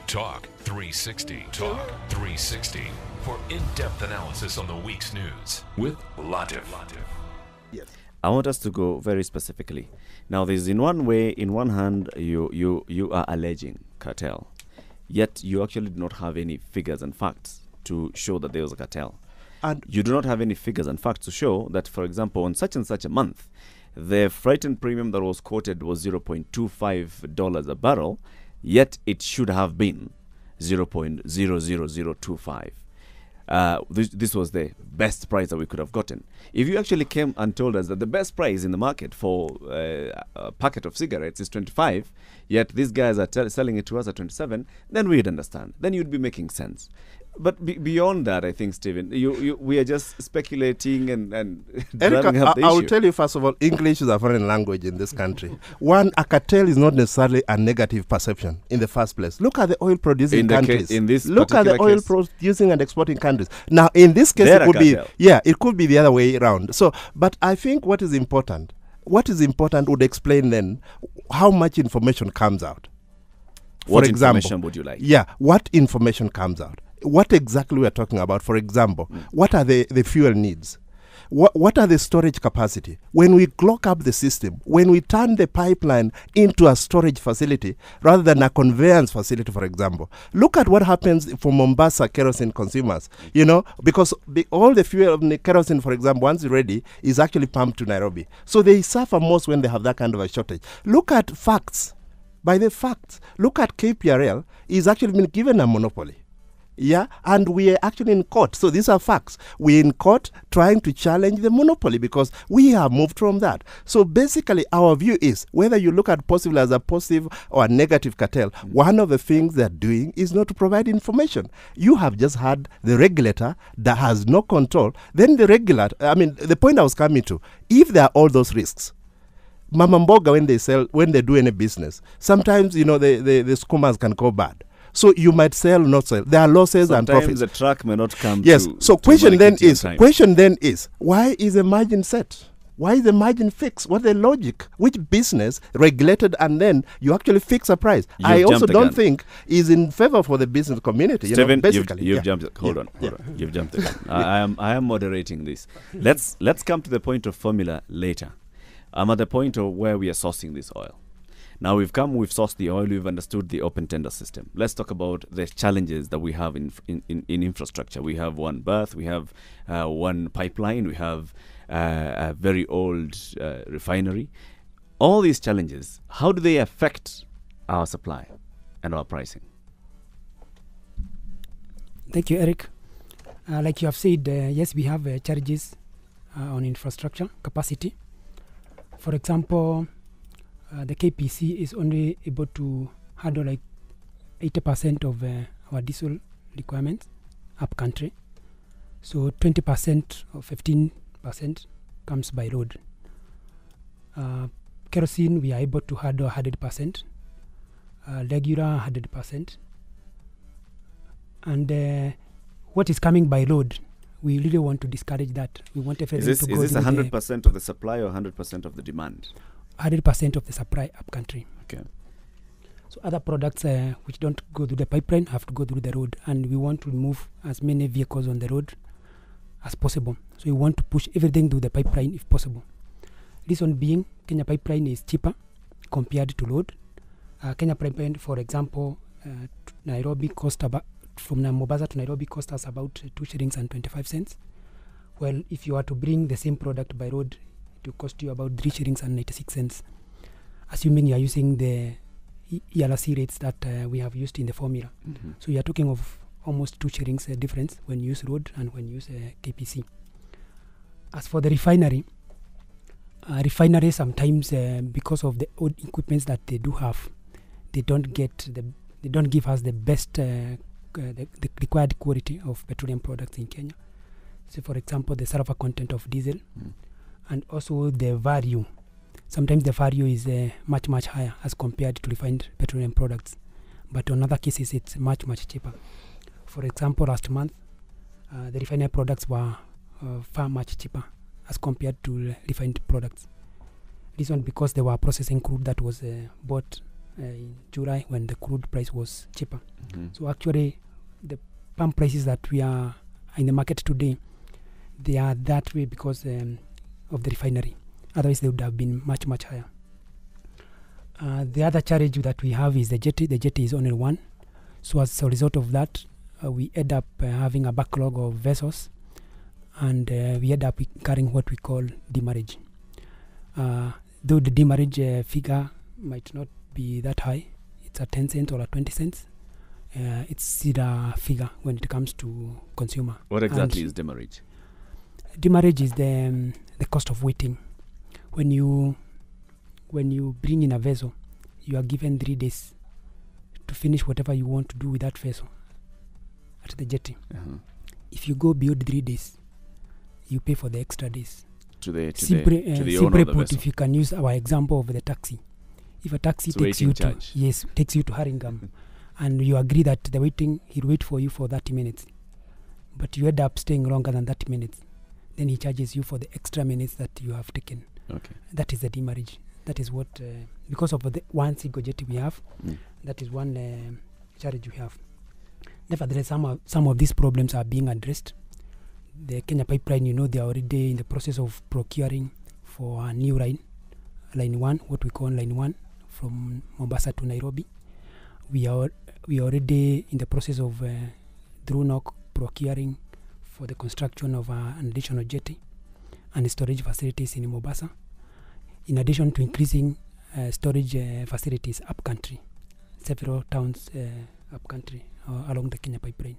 Talk 360. Talk 360. For in-depth analysis on the week's news with Latiff. Yes. I want us to go very specifically. Now, there's in one hand, you are alleging cartel, yet you actually do not have any figures and facts to show that there was a cartel. And you do not have any figures and facts to show that, for example, on such and such a month, the freight and premium that was quoted was $0.25 a barrel, yet it should have been 0.00025. This was the best price that we could have gotten. If you actually came and told us that the best price in the market for a packet of cigarettes is 25, yet these guys are selling it to us at 27, then we'd understand. Then you'd be making sense. But beyond that, I think, Stephen, we are just speculating and driving up the issue. I will tell you, first of all, English is a foreign language in this country. One, a cartel is not necessarily a negative perception in the first place. Look at the oil-producing countries. Look at the oil-producing and exporting countries. Now, in this case, it could be the other way around. So, but I think what is important would explain then how much information comes out. What information would you like? Yeah, what information comes out? What exactly we are talking about? For example, what are the fuel needs? What are the storage capacity? When we clock up the system, when we turn the pipeline into a storage facility rather than a conveyance facility, for example, look at what happens for Mombasa kerosene consumers, because all the fuel of the kerosene, for example, once ready, is actually pumped to Nairobi. So they suffer most when they have that kind of a shortage. Look at facts. By the facts, look at KPRL is actually been given a monopoly. Yeah, and we are actually in court. So these are facts. We're in court trying to challenge the monopoly because we have moved from that. So basically, our view is whether you look at possible as a positive or a negative cartel, one of the things they're doing is not to provide information. You have just had the regulator that has no control. Then the the point I was coming to, if there are all those risks, Mama Mboga, when they do any business, sometimes, the skumas can go bad. So you might sell, not sell. There are losses and profits. Sometimes the truck may not come. Yes. So question then is, why is the margin set? Why is the margin fixed? What's the logic? Which business regulated and then you actually fix a price? I also don't think is in favor for the business community. Stephen, you've jumped. Hold on. You've jumped the gun. I am moderating this. Let's come to the point of formula later. I'm at the point of where we are sourcing this oil. Now we've sourced the oil, we've understood the open tender system. Let's talk about the challenges that we have in infrastructure. We have one berth, we have one pipeline, we have a very old refinery. All these challenges, how do they affect our supply and our pricing? Thank you, Eric. Like you have said, yes, we have challenges on infrastructure capacity. For example, the KPC is only able to handle like 80% of our diesel requirements up country. So 20% or 15% comes by road. Kerosene, we are able to handle 100%. Regular 100%. And what is coming by road, we really want to discourage that. We want everything to go. Is this 100% of the supply or 100% of the demand? 100% of the supply up country. Okay. So other products which don't go through the pipeline have to go through the road, and we want to remove as many vehicles on the road as possible. So we want to push everything through the pipeline if possible. Reason being, Kenya pipeline is cheaper compared to road. Kenya pipeline, for example, Nairobi cost about, from Mombasa to Nairobi cost us about 2 shillings and 25 cents. Well, if you are to bring the same product by road, it will cost you about 3 shillings and 96 cents, assuming you are using the ELRC rates that we have used in the formula. Mm-hmm. So you are talking of almost 2 shillings difference when you use road and when you use KPC. As for the refinery sometimes because of the old equipments that they do have, they don't give us the best the required quality of petroleum products in Kenya. So for example, the sulfur content of diesel and also the value. Sometimes the value is much higher as compared to refined petroleum products, but on other cases it's much cheaper. For example, last month the refined products were far much cheaper as compared to refined products. This one because they were processing crude that was bought in July when the crude price was cheaper. Mm-hmm. So actually, the pump prices that we are in the market today, they are that way because of the refinery. Otherwise, they would have been much, much higher. The other challenge that we have is the jetty. The jetty is only one. So as a result of that, we end up having a backlog of vessels, and we end up carrying what we call demurrage. Though the demurrage figure might not be that high, it's a 10 cents or a 20 cents. It's still a figure when it comes to consumer. What exactly is demurrage? Demurrage is the cost of waiting. When you bring in a vessel, you are given 3 days to finish whatever you want to do with that vessel at the jetty. Uh-huh. If you go beyond 3 days, you pay for the extra days. To the Simply owner of the put, vessel. if you can use our example of the taxi, if a taxi takes you charge. takes you to Haringam, and you agree that the waiting, he'll wait for you for 30 minutes, but you end up staying longer than 30 minutes, then he charges you for the extra minutes that you have taken. Okay. That is the demurrage. That is what, because of the one single jetty we have, that is one challenge we have. Nevertheless, some of these problems are being addressed. The Kenya Pipeline, they are already in the process of procuring for a new line 1, what we call line 1, from Mombasa to Nairobi. We are already in the process of through NOC procuring for the construction of an additional jetty and storage facilities in Mombasa, in addition to increasing storage facilities upcountry, several towns upcountry along the Kenya Pipeline.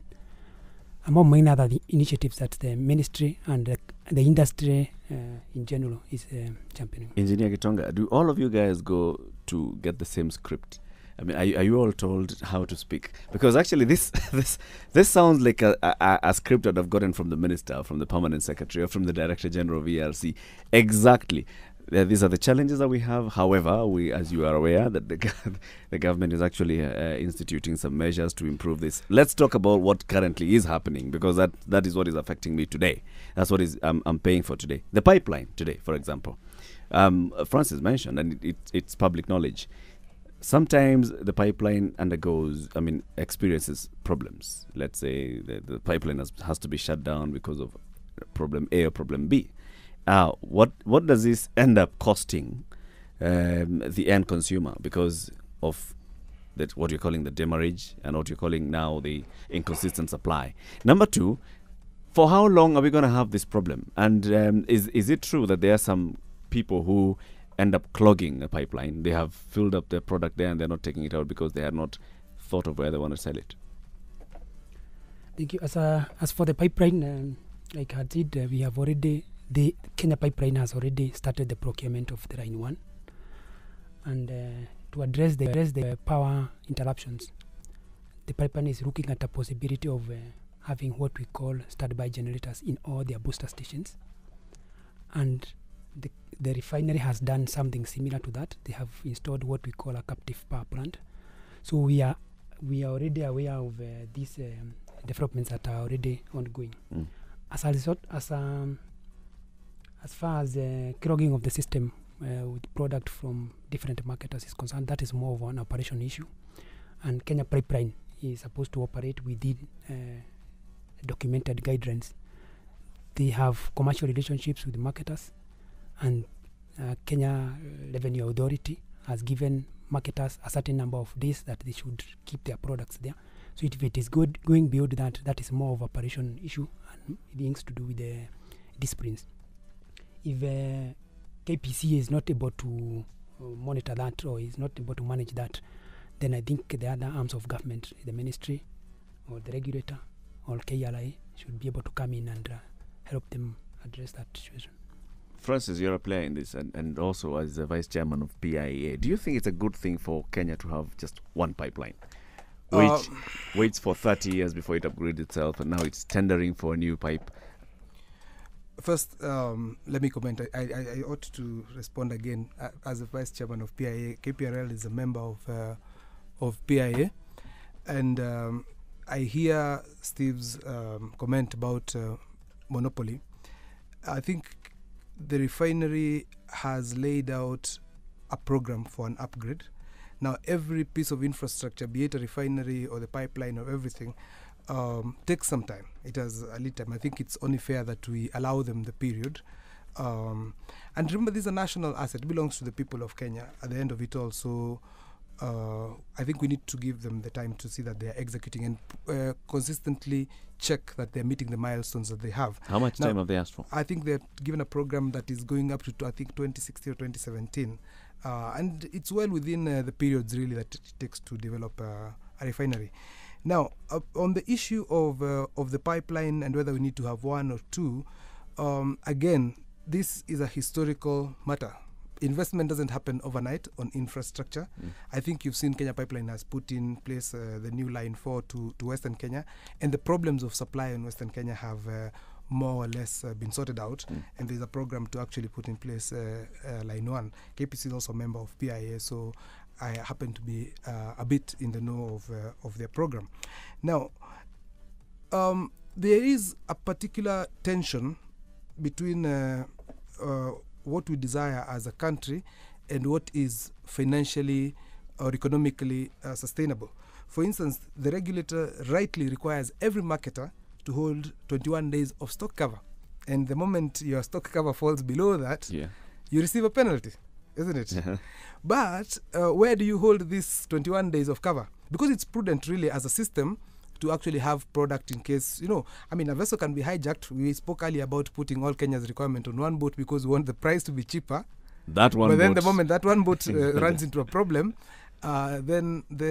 Among many other initiatives that the ministry and the industry in general is championing. Engineer Gitonga, do all of you guys go to get the same script? I mean, are you all told how to speak? Because actually, this sounds like a script that I've gotten from the minister, from the permanent secretary, or from the director general of ERC. Exactly. These are the challenges that we have. However, we, as you are aware, that the government is actually instituting some measures to improve this. Let's talk about what currently is happening, because that is what is affecting me today. That's what I'm paying for today. The pipeline today, for example. Francis mentioned, and it's public knowledge. Sometimes the pipeline experiences problems. Let's say the pipeline has to be shut down because of problem A or problem B. What does this end up costing the end consumer because of that, what you're calling the demurrage and what you're calling now the inconsistent supply? Number two, for how long are we going to have this problem? And is it true that there are some people who end up clogging a pipeline? They have filled up their product there and they're not taking it out because they had not thought of where they want to sell it. Thank you. As for the pipeline, like I said, we have already, the Kenya Pipeline has already started the procurement of the line 1, and to address the power interruptions, the pipeline is looking at the possibility of having what we call standby generators in all their booster stations, and the refinery has done something similar to that. They have installed what we call a captive power plant. So we are already aware of these developments that are already ongoing. As a result, as far as clogging of the system with product from different marketers is concerned, that is more of an operation issue. And Kenya Pipeline is supposed to operate within documented guidelines. They have commercial relationships with the marketers, and Kenya Revenue Authority has given marketers a certain number of days that they should keep their products there. So if it is going beyond that, that is more of operation issue and things to do with the disciplines. If KPC is not able to monitor that or is not able to manage that, then I think the other arms of government, the ministry or the regulator or KRI, should be able to come in and help them address that situation. Francis, you're a player in this, and also as the vice chairman of PIA. Do you think it's a good thing for Kenya to have just one pipeline, which waits for 30 years before it upgrades itself, and now it's tendering for a new pipe? First, let me comment. I ought to respond again. As the vice chairman of PIA, KPRL is a member of PIA, and I hear Steve's comment about monopoly. I think the refinery has laid out a program for an upgrade. Now, every piece of infrastructure, be it a refinery or the pipeline or everything, takes some time. It has a lead time. I think it's only fair that we allow them the period. And remember, this is a national asset. It belongs to the people of Kenya at the end of it all. So I think we need to give them the time to see that they are executing and consistently check that they're meeting the milestones that they have. How much time have they asked for? I think they're given a program that is going up to I think 2016 or 2017. And it's well within the periods really that it takes to develop a refinery. Now, on the issue of the pipeline and whether we need to have one or two, again, this is a historical matter. Investment doesn't happen overnight on infrastructure. I think you've seen Kenya Pipeline has put in place the new Line 4 to Western Kenya, and the problems of supply in Western Kenya have more or less been sorted out, and there's a program to actually put in place Line 1. KPC is also a member of PIA, so I happen to be a bit in the know of their program. Now, there is a particular tension between what we desire as a country and what is financially or economically sustainable. For instance, the regulator rightly requires every marketer to hold 21 days of stock cover. And the moment your stock cover falls below that, you receive a penalty, isn't it? But where do you hold these 21 days of cover? Because it's prudent really as a system to actually have product in case, a vessel can be hijacked. We spoke earlier about putting all Kenya's requirement on one boat because we want the price to be cheaper. But then the moment that one boat runs into a problem, then the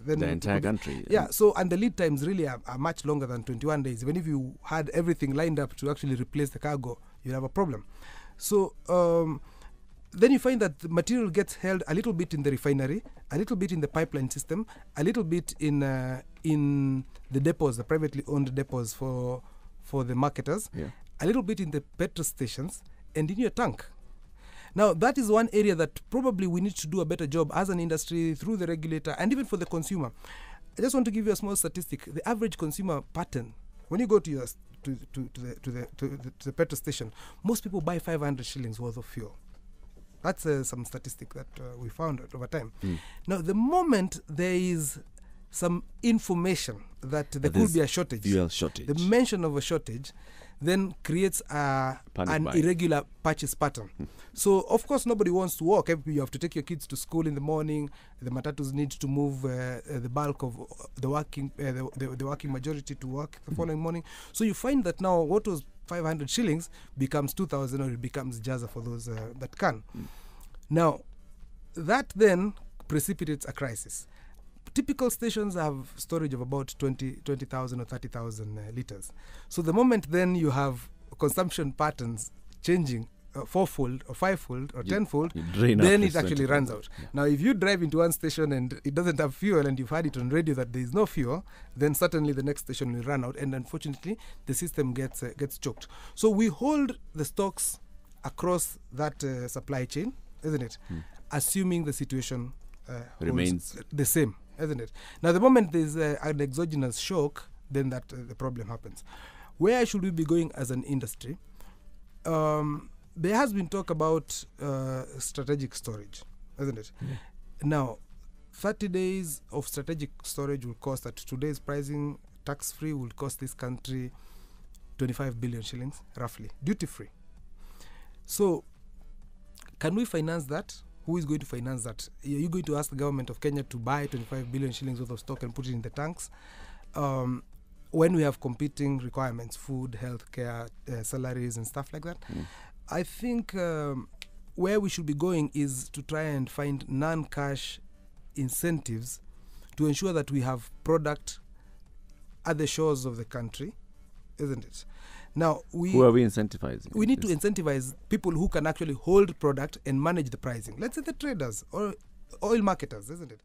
entire country. Yeah. So, and the lead times really are much longer than 21 days. Even if you had everything lined up to actually replace the cargo, you'd have a problem. So, then you find that the material gets held a little bit in the refinery, a little bit in the pipeline system, a little bit in the depots, the privately owned depots for the marketers, a little bit in the petrol stations, and in your tank. Now, that is one area that probably we need to do a better job as an industry, through the regulator, and even for the consumer. I just want to give you a small statistic. The average consumer pattern, when you go to your to the petrol station, most people buy 500 shillings worth of fuel. That's some statistic that we found out over time. Now, the moment there is some information that there could be a shortage, fuel shortage, the mention of a shortage then creates an irregular purchase pattern. So, of course, nobody wants to walk. You have to take your kids to school in the morning. The matatus need to move the bulk of the working majority to work the following morning. So you find that now what was 500 shillings becomes 2,000, or it becomes Jaza for those that can. Now, that then precipitates a crisis. Typical stations have storage of about 20,000 or 30,000 litres. So the moment then you have consumption patterns changing fourfold or fivefold or tenfold, then it actually runs out. Yeah. Now, if you drive into one station and it doesn't have fuel and you've heard it on radio that there is no fuel, then certainly the next station will run out, and unfortunately the system gets choked. So we hold the stocks across that supply chain, isn't it? Assuming the situation remains the same, isn't it? Now, the moment there's an exogenous shock, then that the problem happens. Where should we be going as an industry? There has been talk about strategic storage, isn't it? Now, 30 days of strategic storage will cost, at today's pricing, tax-free, will cost this country 25 billion shillings, roughly, duty-free. So, can we finance that? Who is going to finance that? Are you going to ask the government of Kenya to buy 25 billion shillings worth of stock and put it in the tanks? When we have competing requirements, food, healthcare, salaries and stuff like that. I think where we should be going is to try and find non-cash incentives to ensure that we have product at the shores of the country, isn't it? Now, who are we incentivizing? We need to incentivize people who can actually hold product and manage the pricing. Let's say the traders or oil marketers, isn't it?